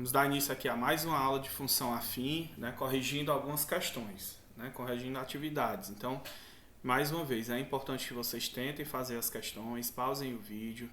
Vamos dar início aqui a mais uma aula de função afim, né, corrigindo algumas questões, né, corrigindo atividades. Então, mais uma vez, é importante que vocês tentem fazer as questões, pausem o vídeo,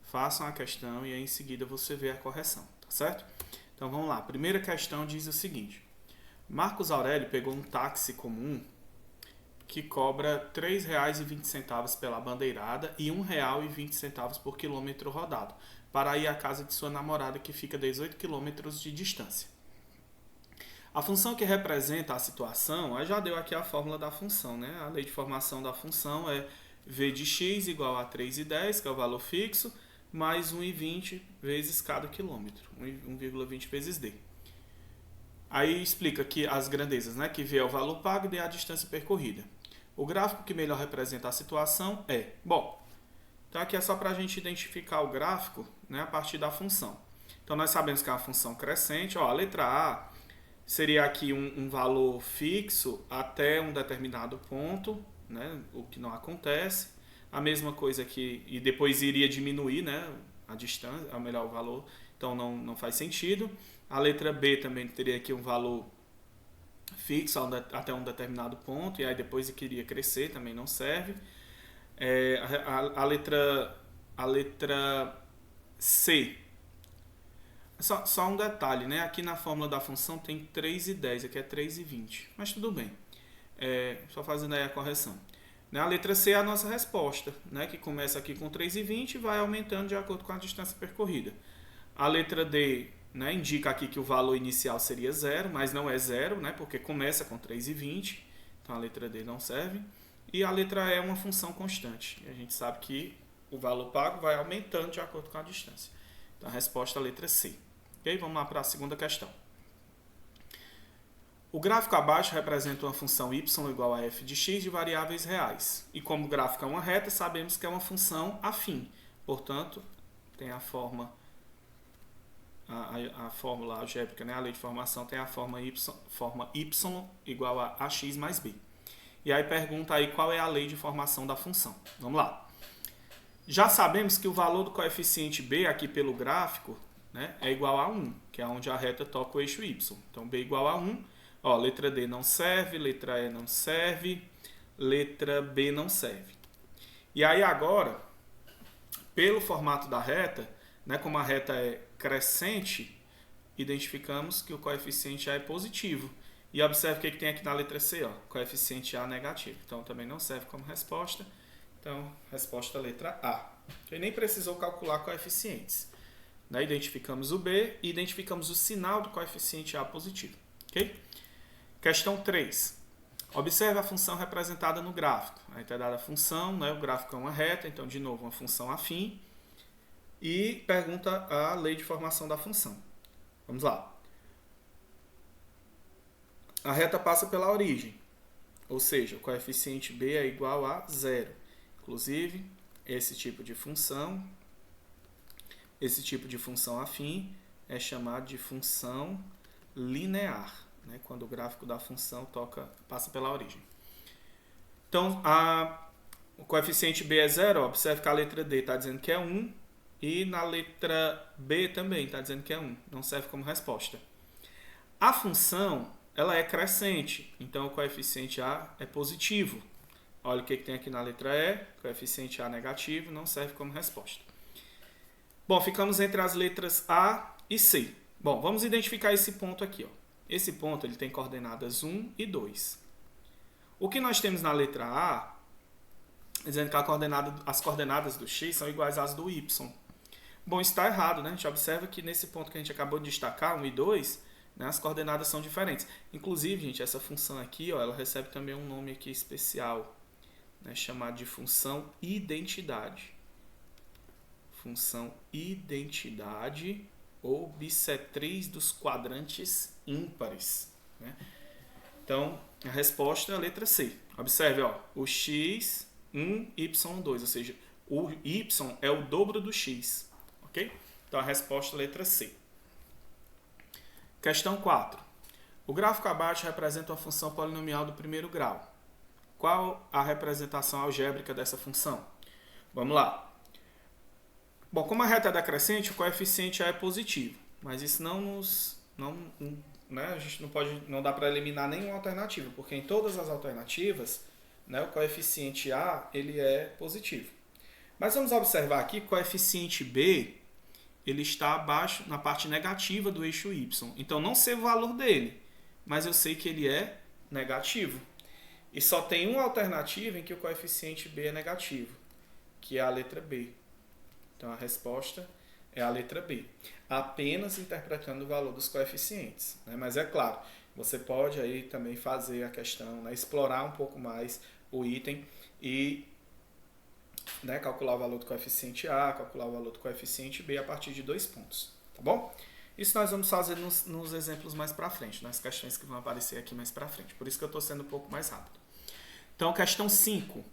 façam a questão e aí em seguida você vê a correção, tá certo? Então vamos lá, a primeira questão diz o seguinte: Marcos Aurélio pegou um táxi comum que cobra R$ 3,20 pela bandeirada e R$ 1,20 por quilômetro rodado, para ir à casa de sua namorada que fica a 18 quilômetros de distância. A função que representa a situação, já deu aqui a fórmula da função, né? A lei de formação da função é v de x igual a 3,10, que é o valor fixo, mais 1,20 vezes cada quilômetro, 1,20 vezes d. Aí explica que as grandezas, né? Que v é o valor pago e d é a distância percorrida. O gráfico que melhor representa a situação é... Bom, então aqui é só para a gente identificar o gráfico, né, a partir da função. Então nós sabemos que é uma função crescente. Ó, a letra A seria aqui um valor fixo até um determinado ponto, né, o que não acontece. A mesma coisa aqui, e depois iria diminuir, né, a distância, o valor, então não faz sentido. A letra B também teria aqui um valor fixo até um determinado ponto, e aí depois queria crescer, também não serve. A letra C. Só um detalhe, né? Aqui na fórmula da função tem 3,10, aqui é 3,20, mas tudo bem. Só fazendo aí a correção. A letra C é a nossa resposta, né? Que começa aqui com 3,20 e vai aumentando de acordo com a distância percorrida. A letra D, né, indica aqui que o valor inicial seria 0, mas não é 0, né? Porque começa com 3,20, então a letra D não serve. E a letra E é uma função constante. E a gente sabe que o valor pago vai aumentando de acordo com a distância. Então a resposta é a letra C. Ok? Vamos lá para a segunda questão. O gráfico abaixo representa uma função y igual a f de x de variáveis reais. E como o gráfico é uma reta, sabemos que é uma função afim. Portanto, tem a fórmula algébrica, né? A lei de formação tem a forma y igual a ax mais b. E aí pergunta aí qual é a lei de formação da função. Vamos lá. Já sabemos que o valor do coeficiente b aqui pelo gráfico, né, é igual a 1, que é onde a reta toca o eixo y. Então b igual a 1. Ó, letra D não serve, letra E não serve, letra B não serve. E aí agora, pelo formato da reta, né, como a reta é crescente, identificamos que o coeficiente A é positivo. E observe o que tem aqui na letra C, ó, coeficiente A negativo. Então também não serve como resposta. Então, resposta letra A. E nem precisou calcular coeficientes. Né? Identificamos o B e identificamos o sinal do coeficiente A positivo. Okay? Questão 3. Observe a função representada no gráfico. Aí está dada a função, né? O gráfico é uma reta, então de novo uma função afim. E pergunta a lei de formação da função. Vamos lá. A reta passa pela origem, ou seja, o coeficiente b é igual a 0. Inclusive, esse tipo de função afim é chamado de função linear, né? Quando o gráfico da função passa pela origem. Então, o coeficiente b é 0, observe que a letra D está dizendo que é 1, e na letra B também está dizendo que é 1, não serve como resposta. A função ela é crescente, então o coeficiente A é positivo. Olha o que tem aqui na letra E, coeficiente A negativo, não serve como resposta. Bom, ficamos entre as letras A e C. Bom, vamos identificar esse ponto aqui. Ó. Esse ponto ele tem coordenadas 1 e 2. O que nós temos na letra A, dizendo que as coordenadas do x são iguais às do y. Bom, isso está errado, né? A gente observa que nesse ponto que a gente acabou de destacar, 1 e 2, né, as coordenadas são diferentes. Inclusive, gente, essa função aqui, ó, ela recebe também um nome aqui especial, né, chamado de função identidade. Função identidade ou bissetriz dos quadrantes ímpares. Né? Então, a resposta é a letra C. Observe, ó, o x, 1, y, 2, ou seja, o y é o dobro do x. Ok? Então, a resposta é a letra C. Questão 4. O gráfico abaixo representa uma função polinomial do primeiro grau. Qual a representação algébrica dessa função? Vamos lá. Bom, como a reta é decrescente, o coeficiente A é positivo. Mas isso né, a gente não dá para eliminar nenhuma alternativa, porque em todas as alternativas, né, o coeficiente A ele é positivo. Mas vamos observar aqui que o coeficiente B ele está abaixo na parte negativa do eixo Y. Então não sei o valor dele, mas eu sei que ele é negativo. E só tem uma alternativa em que o coeficiente B é negativo, que é a letra B. Então a resposta é a letra B. Apenas interpretando o valor dos coeficientes, né? Mas é claro, você pode aí também fazer a questão, né? Explorar um pouco mais o item e, né, calcular o valor do coeficiente A, calcular o valor do coeficiente B a partir de 2 pontos, tá bom? Isso nós vamos fazer nos exemplos mais para frente, nas questões que vão aparecer aqui mais para frente. Por isso que eu estou sendo um pouco mais rápido. Então, questão 5.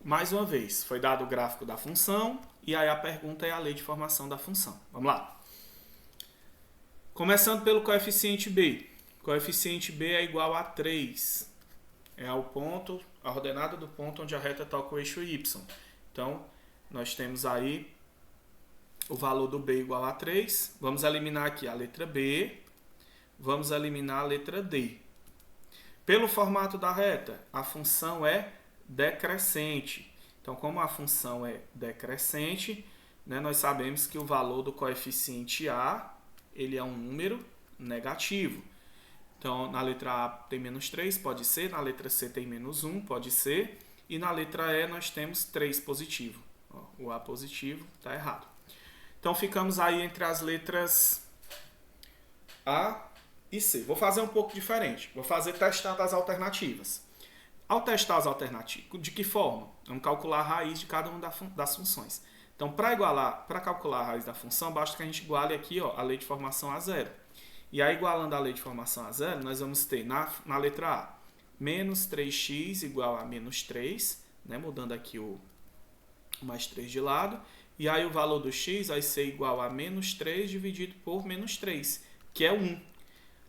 Mais uma vez, foi dado o gráfico da função e aí a pergunta é a lei de formação da função. Vamos lá. Começando pelo coeficiente B. Coeficiente B é igual a 3. É o ponto, a ordenada do ponto onde a reta toca o eixo Y. Então, nós temos aí o valor do B igual a 3. Vamos eliminar aqui a letra B. Vamos eliminar a letra D. Pelo formato da reta, a função é decrescente. Então, como a função é decrescente, né, nós sabemos que o valor do coeficiente A ele é um número negativo. Então, na letra A tem menos 3, pode ser. Na letra C tem menos 1, pode ser. E na letra E nós temos 3 positivo. Ó, o A positivo está errado. Então, ficamos aí entre as letras A e C. Vou fazer um pouco diferente. Vou fazer testando as alternativas. Ao testar as alternativas, de que forma? Vamos calcular a raiz de cada uma das funções. Então, para calcular a raiz da função, basta que a gente iguale aqui, ó, a lei de formação a zero. E aí, igualando a lei de formação a zero, nós vamos ter na letra A, menos 3x igual a menos 3, né, mudando aqui o mais 3 de lado. E aí, o valor do x vai ser igual a menos 3 dividido por menos 3, que é 1.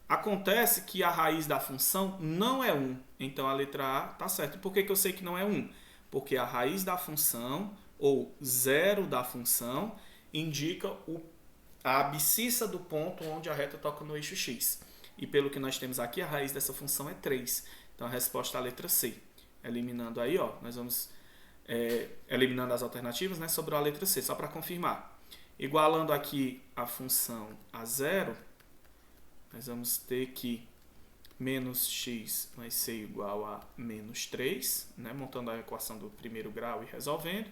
Acontece que a raiz da função não é 1. Então, a letra A está certa. Por que eu sei que não é 1? Porque a raiz da função, ou zero da função, indica a abscissa do ponto onde a reta toca no eixo x. E pelo que nós temos aqui, a raiz dessa função é 3. Então, a resposta é a letra C. Eliminando aí, ó, nós vamos eliminando as alternativas, né, sobrou a letra C, só para confirmar. Igualando aqui a função a zero, nós vamos ter que menos x vai ser igual a menos 3, né, montando a equação do primeiro grau e resolvendo.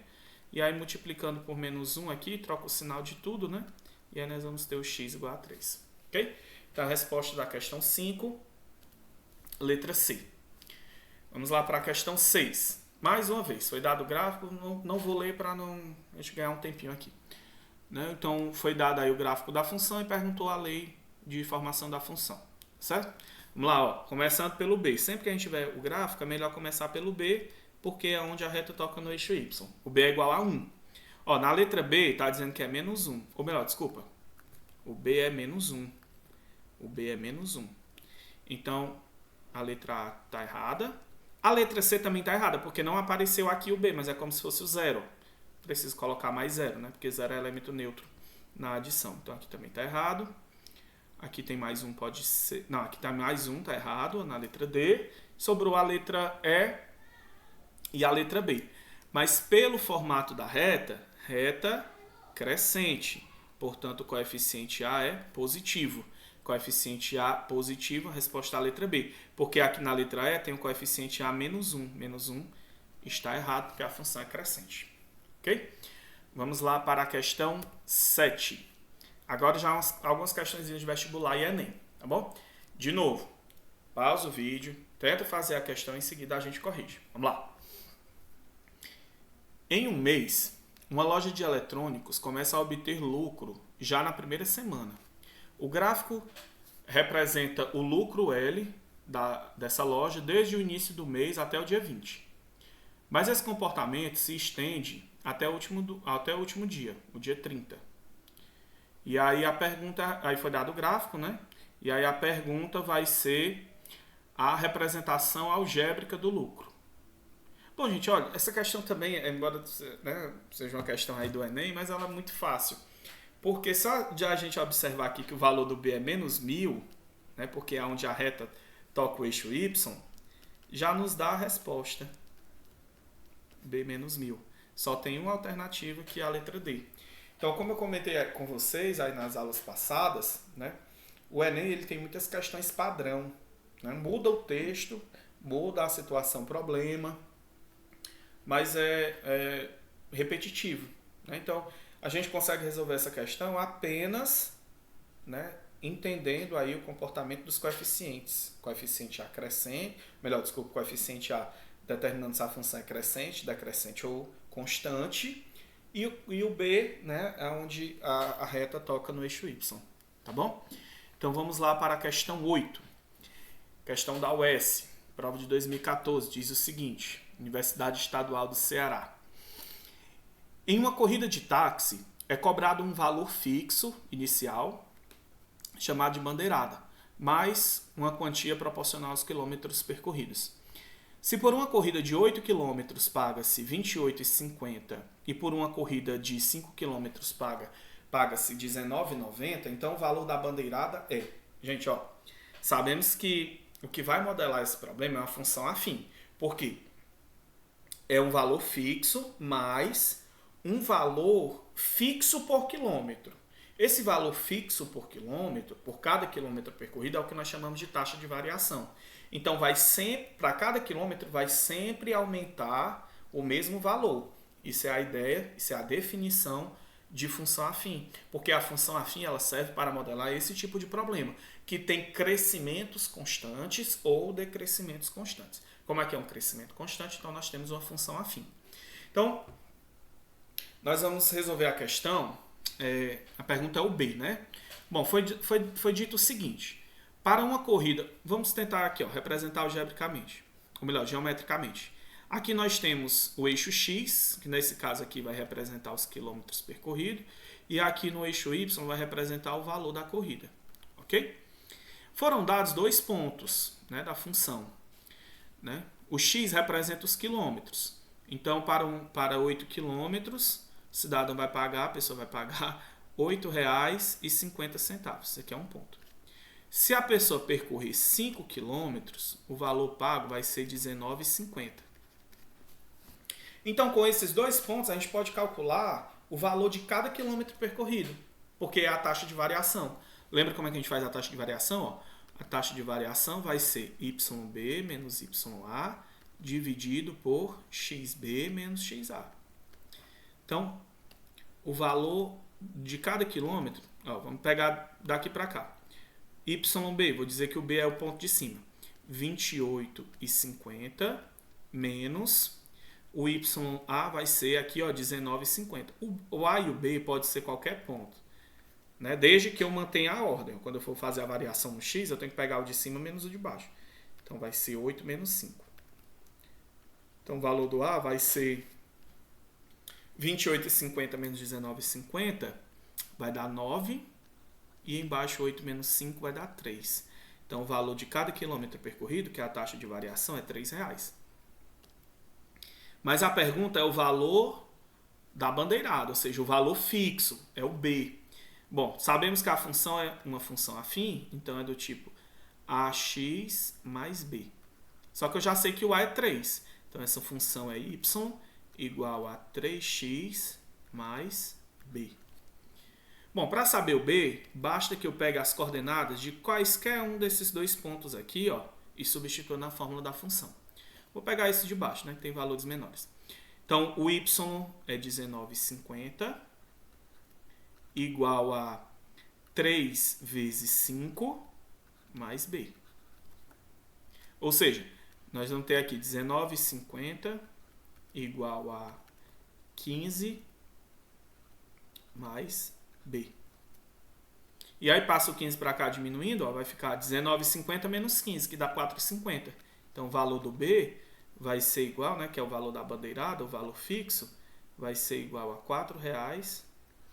E aí, multiplicando por menos 1 aqui, troca o sinal de tudo, né? E aí nós vamos ter o x igual a 3. Ok? Então, a resposta da questão 5, letra C. Vamos lá para a questão 6. Mais uma vez, foi dado o gráfico, não vou ler para a gente ganhar um tempinho aqui. Né? Então, foi dado aí o gráfico da função e perguntou a lei de formação da função. Certo? Vamos lá, ó. Começando pelo B. Sempre que a gente tiver o gráfico, é melhor começar pelo B, porque é onde a reta toca no eixo Y. O B é igual a 1. Ó, na letra B está dizendo que é menos 1. Ou melhor, desculpa. O B é menos 1. O B é menos 1. Então, a letra A está errada. A letra C também está errada, porque não apareceu aqui o B, mas é como se fosse o 0. Preciso colocar mais 0, né? Porque 0 é elemento neutro na adição. Então, aqui também está errado. Aqui tem mais um, pode ser... Não, aqui está mais um, está errado, na letra D. Sobrou a letra E e a letra B. Mas pelo formato da reta crescente. Portanto, o coeficiente A é positivo. Coeficiente A positivo, a resposta é a letra B. Porque aqui na letra E tem o coeficiente A menos 1. Menos 1 está errado, porque a função é crescente. Ok? Vamos lá para a questão 7. Agora já algumas questões de vestibular e Enem, tá bom? De novo, pausa o vídeo, tenta fazer a questão e em seguida a gente corrige. Vamos lá. Em um mês, uma loja de eletrônicos começa a obter lucro já na primeira semana. O gráfico representa o lucro L dessa loja desde o início do mês até o dia 20. Mas esse comportamento se estende até o último dia, o dia 30. E aí a pergunta, aí foi dado o gráfico, né? E aí a pergunta vai ser a representação algébrica do lucro. Bom, gente, olha, essa questão também, embora, né, seja uma questão aí do Enem, mas ela é muito fácil. Porque só de a gente observar aqui que o valor do B é menos 1.000, né, porque é onde a reta toca o eixo Y, já nos dá a resposta. B menos 1.000. Só tem uma alternativa, que é a letra D. Então, como eu comentei com vocês aí nas aulas passadas, né, o Enem ele tem muitas questões padrão. Né? Muda o texto, muda a situação problema, mas é repetitivo. Né? Então, a gente consegue resolver essa questão apenas, né, entendendo aí o comportamento dos coeficientes. Coeficiente A crescente, coeficiente A determinando se a função é crescente, decrescente ou constante, e o B, né, é onde a reta toca no eixo Y. Tá bom? Então vamos lá para a questão 8. Questão da UES, prova de 2014, diz o seguinte: Universidade Estadual do Ceará. Em uma corrida de táxi, é cobrado um valor fixo inicial, chamado de bandeirada, mais uma quantia proporcional aos quilômetros percorridos. Se por uma corrida de 8 km paga-se R$ 28,50 e por uma corrida de 5 km paga-se R$ 19,90, então o valor da bandeirada é... Gente, ó, sabemos que o que vai modelar esse problema é uma função afim. Por quê? É um valor fixo mais um valor fixo por quilômetro. Esse valor fixo por quilômetro, por cada quilômetro percorrido, é o que nós chamamos de taxa de variação. Então, para cada quilômetro, vai sempre aumentar o mesmo valor. Isso é a ideia, isso é a definição de função afim. Porque a função afim ela serve para modelar esse tipo de problema, que tem crescimentos constantes ou decrescimentos constantes. Como é que é um crescimento constante? Então, nós temos uma função afim. Então, nós vamos resolver a questão, a pergunta é o B, né? Bom, foi dito o seguinte: para uma corrida, vamos tentar aqui, ó, representar algebricamente, ou melhor, geometricamente. Aqui nós temos o eixo X, que nesse caso aqui vai representar os quilômetros percorridos, e aqui no eixo Y vai representar o valor da corrida, ok? Foram dados dois pontos, né, da função, né? O X representa os quilômetros, então para 8 quilômetros, o cidadão vai pagar, a pessoa vai pagar R$ 8,50. Isso aqui é um ponto. Se a pessoa percorrer 5 km, o valor pago vai ser R$ 19,50. Então, com esses dois pontos, a gente pode calcular o valor de cada quilômetro percorrido, porque é a taxa de variação. Lembra como é que a gente faz a taxa de variação? Ó, a taxa de variação vai ser YB menos YA dividido por XB menos XA. Então, o valor de cada quilômetro, ó, vamos pegar daqui para cá. YB, vou dizer que o B é o ponto de cima. 28,50 menos o YA vai ser aqui, ó, 19,50. O A e o B pode ser qualquer ponto, né? Desde que eu mantenha a ordem. Quando eu for fazer a variação no X, eu tenho que pegar o de cima menos o de baixo. Então vai ser 8 menos 5. Então o valor do A vai ser 28,50 menos 19,50 vai dar 9. E embaixo 8 menos 5 vai dar 3. Então o valor de cada quilômetro percorrido, que é a taxa de variação, é R$ 3,00. Mas a pergunta é o valor da bandeirada, ou seja, o valor fixo, é o B. Bom, sabemos que a função é uma função afim, então é do tipo AX mais B. Só que eu já sei que o A é 3. Então essa função é Y igual a 3x mais B. Bom, para saber o B, basta que eu pegue as coordenadas de quaisquer um desses dois pontos aqui, ó, e substitua na fórmula da função. Vou pegar esse de baixo, né, que tem valores menores. Então, o y é 19,50 igual a 3 vezes 5 mais b. Ou seja, nós vamos ter aqui 19,50 igual a 15 mais b. E aí passa o 15 para cá diminuindo, ó, vai ficar 19,50 menos 15, que dá 4,50. Então o valor do b vai ser igual, né, que é o valor da bandeirada, o valor fixo, vai ser igual a R$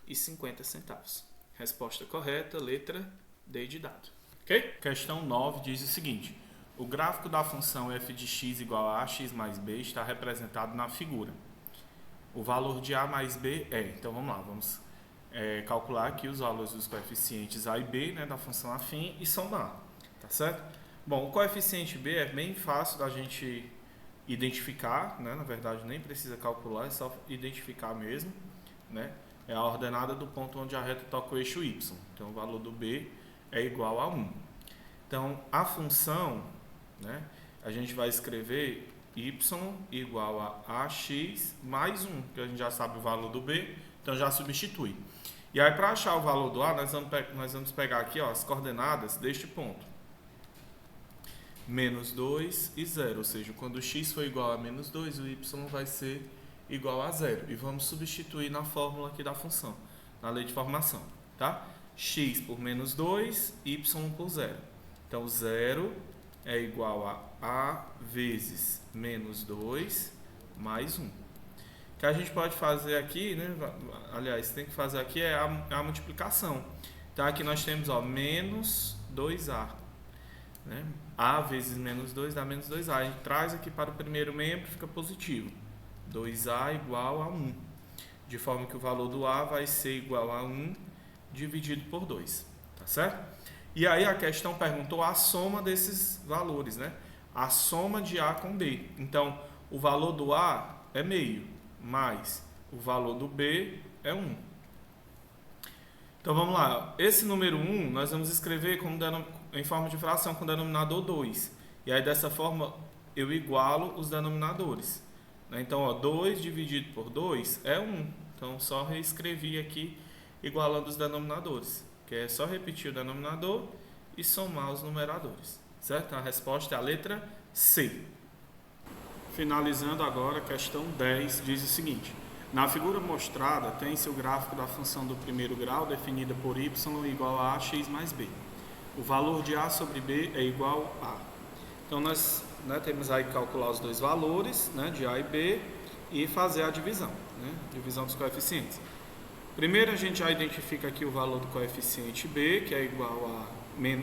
4,50. Resposta correta, letra D de dado. Ok? Questão 9 diz o seguinte: o gráfico da função f de x igual a ax mais b está representado na figura. O valor de a mais b é... Então vamos lá, calcular aqui os valores dos coeficientes A e B, né, da função afim e somar, tá certo? Bom, o coeficiente B é bem fácil da gente identificar, né? Na verdade nem precisa calcular, é só identificar mesmo, né? É a ordenada do ponto onde a reta toca o eixo Y. Então o valor do B é igual a 1. Então a função, né, a gente vai escrever y igual a ax mais 1, que a gente já sabe o valor do B, então já substitui. E aí para achar o valor do A, nós vamos pegar aqui, ó, as coordenadas deste ponto. Menos 2 e 0, ou seja, quando o x for igual a menos 2, o y vai ser igual a 0. E vamos substituir na fórmula aqui da função, na lei de formação, tá? X por menos 2, y por 0. Então, 0 é igual a vezes menos 2 mais 1. O que a gente pode fazer aqui, né? Aliás, tem que fazer aqui é a multiplicação. Então, aqui nós temos, ó, menos 2A. Né? A vezes menos 2 dá menos 2A. A gente traz aqui para o primeiro membro, fica positivo. 2A igual a 1. De forma que o valor do A vai ser igual a 1 dividido por 2. Tá certo? E aí a questão perguntou a soma desses valores, né? A soma de A com B. Então, o valor do A é meio, mais o valor do B é 1. Então, vamos lá. Esse número 1 nós vamos escrever em forma de fração com o denominador 2. E aí, dessa forma, eu igualo os denominadores. Então, ó, 2 dividido por 2 é 1. Então, só reescrevi aqui igualando os denominadores. Que é só repetir o denominador e somar os numeradores. Certo? A resposta é a letra C. Finalizando agora, a questão 10 diz o seguinte. Na figura mostrada, tem-se o gráfico da função do primeiro grau definida por y igual a ax mais b. O valor de a sobre b é igual a. Então, nós temos aí que calcular os dois valores, né, de a e b e fazer a divisão, né, divisão dos coeficientes. Primeiro, a gente já identifica aqui o valor do coeficiente b, que é igual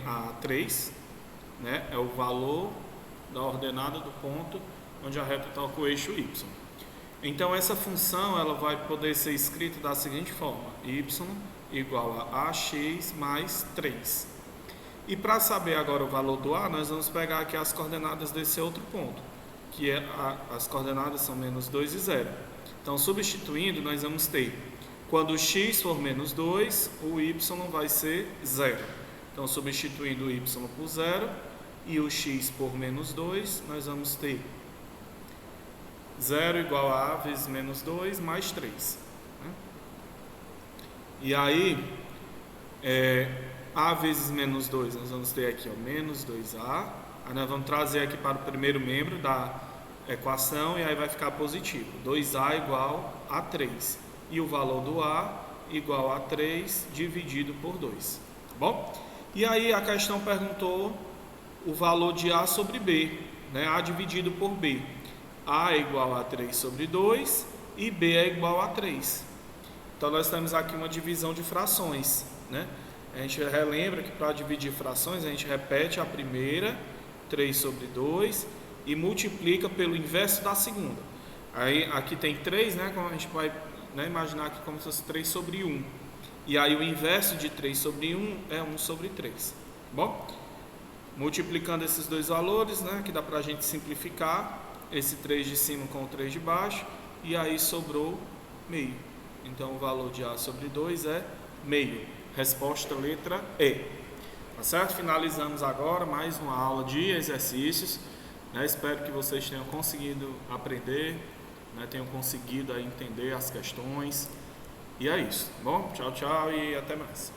a 3, né, é o valor da ordenada do ponto onde a reta toca o eixo y. Então, essa função ela vai poder ser escrita da seguinte forma: y igual a ax mais 3. E para saber agora o valor do A, nós vamos pegar aqui as coordenadas desse outro ponto, que as coordenadas são menos 2 e 0. Então, substituindo, nós vamos ter, quando o x for menos 2, o y vai ser 0. Então, substituindo o y por 0 e o x por menos 2, nós vamos ter 0 igual a vezes menos 2 mais 3. Né? E aí, A vezes menos 2, nós vamos ter aqui, ó, menos 2A. Aí nós vamos trazer aqui para o primeiro membro da equação e aí vai ficar positivo. 2A igual a 3. E o valor do A igual a 3 dividido por 2. Tá bom? E aí a questão perguntou o valor de A sobre B, né? A dividido por B. A é igual a 3 sobre 2 e B é igual a 3. Então, nós temos aqui uma divisão de frações, né? A gente relembra que para dividir frações, a gente repete a primeira, 3 sobre 2, e multiplica pelo inverso da segunda. Aí, aqui tem 3, né? Como a gente vai, né, imaginar aqui como se fosse 3 sobre 1. E aí, o inverso de 3 sobre 1 é 1 sobre 3. Bom? Multiplicando esses dois valores, né? Que dá para a gente simplificar. Esse 3 de cima com o 3 de baixo, e aí sobrou meio. Então, o valor de A sobre 2 é meio. Resposta letra E. Tá certo? Finalizamos agora mais uma aula de exercícios. Né? Espero que vocês tenham conseguido aprender, né? Tenham conseguido aí entender as questões. E é isso. Bom, tchau, tchau e até mais.